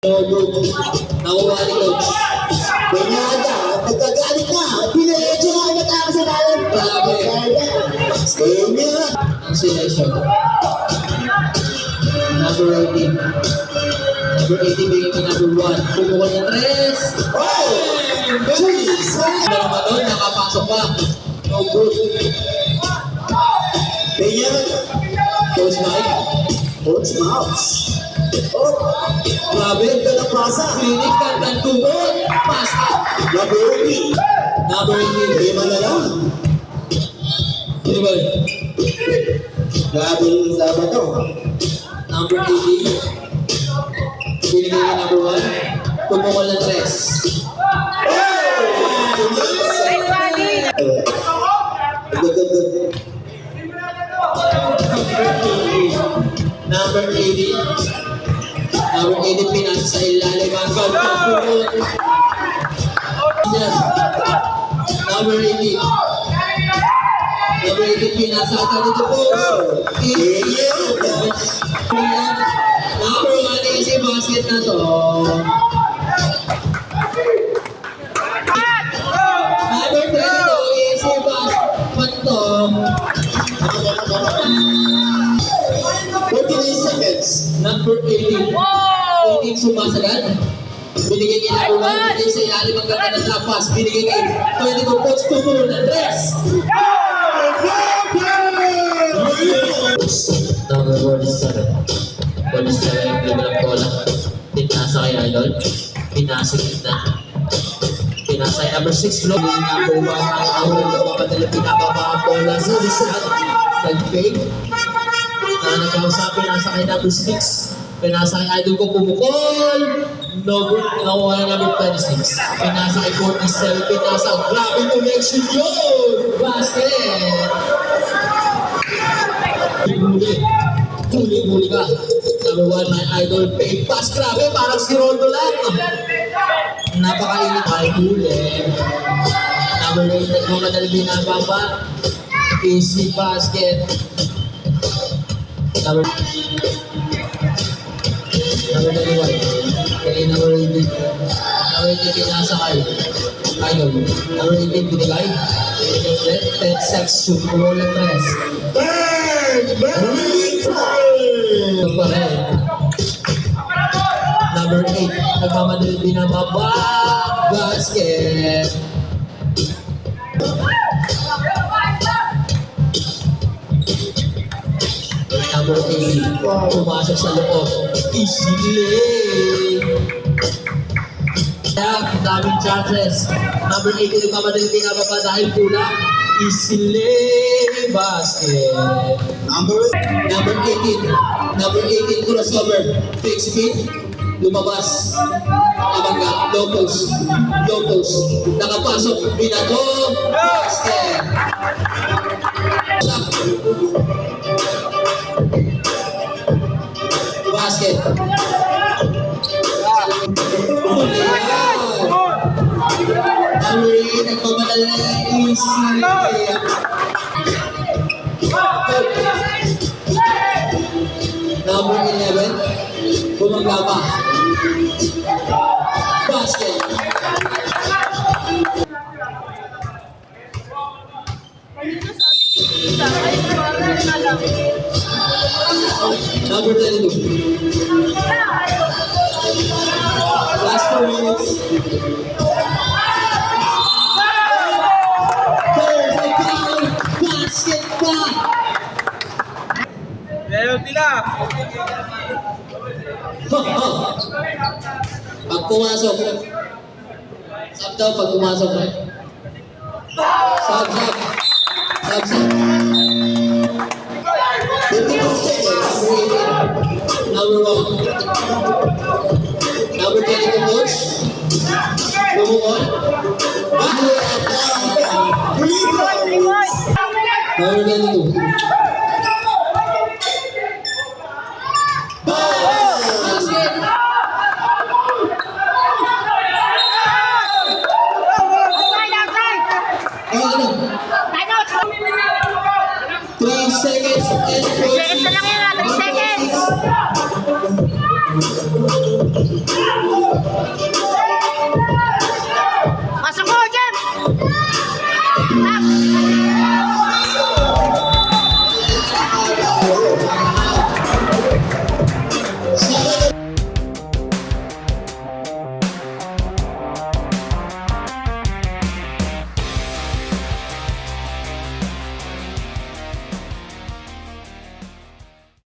Nakuha ni Coach. Banyada, pagkagalit na, pinaledyo na ang mata sa dalan. Grabe. Kanya. Ang selection. Number 18. Number 18 bigay ko number 1. Pumukol ng 3. Oh! Jeez! Ano naman doon? Nakapasok pa. No good. Banyada. Coach Mike. Coach Mouse. Oh! Grabe. Ganda pasa. Clinic ng tubod. Pass up. Number 8. Number 18. Lima na lang. Diba? Grabe yung laban to. Number 18. Binigay ko number 1. Pumukol ng 3. Good. Number 80. Number 80 pinasa sa ilalim ang pagpapulot. Number 80. Number 80 pinasa ka nito po. Number 1 easy basket na to. Number 22 easy basket to. 49 seconds. Number 18. 18 sumasagan. Binigay kay number 1. Binigay sa ilalim ang ganda ng tapas. Binigay kay 22 points. Tutulo ng 3. Number 47. 47 yung level ng bola. Pinasa kay Idol. Pinasa kita. Pinasa kay number 6. Number 1 ay Aurel. Nagpapadali pinababa ang bola sa lisad. Nag-fake. Nagkausapin nasa kay number 6. Pinasa kay Idol ko pumukol. No good. Nakuha na number 26. Pinasa kay 47. Pinasa. Grabe connection yun. Basket. Huli ka. Number 1, my Idol. Fake pass. Grabe. Parang si Roldo lang. Napakainit. Ay, huli. Number 8. Nagmamadali binababa. Easy basket. Number 21. Kaya number 18. Number 18 pinasa kay Idol. Number 18 binigay. 10 seconds shoot. Pumulang 3. Pa rin. Number 8. Nagmamadali binababa. Basket. Number 8. Pumasok sa loob. Easy lane. Daming chances. Number 8. Nagmamadali binababa dahil kulang. Easy lane. Basket. Number 18. Number 18 crossover. Fix feet. Lumabas. Abangga. Low post. Low post. Nakapasok. Binato. Basket. Basket. Number 8. Nagpamadala ng easy. Number 11, bumangga pa. Basket. Number 22. Last 2 minutes. Basket pa. Pag pumasok, sab daw pag pumasok na. Sab. 52 seconds. Number 1. Number 22 coach. Bumukol. Number 22. Basket. Ano? 3 seconds and 4 Seconds na lang yan, 3 seconds.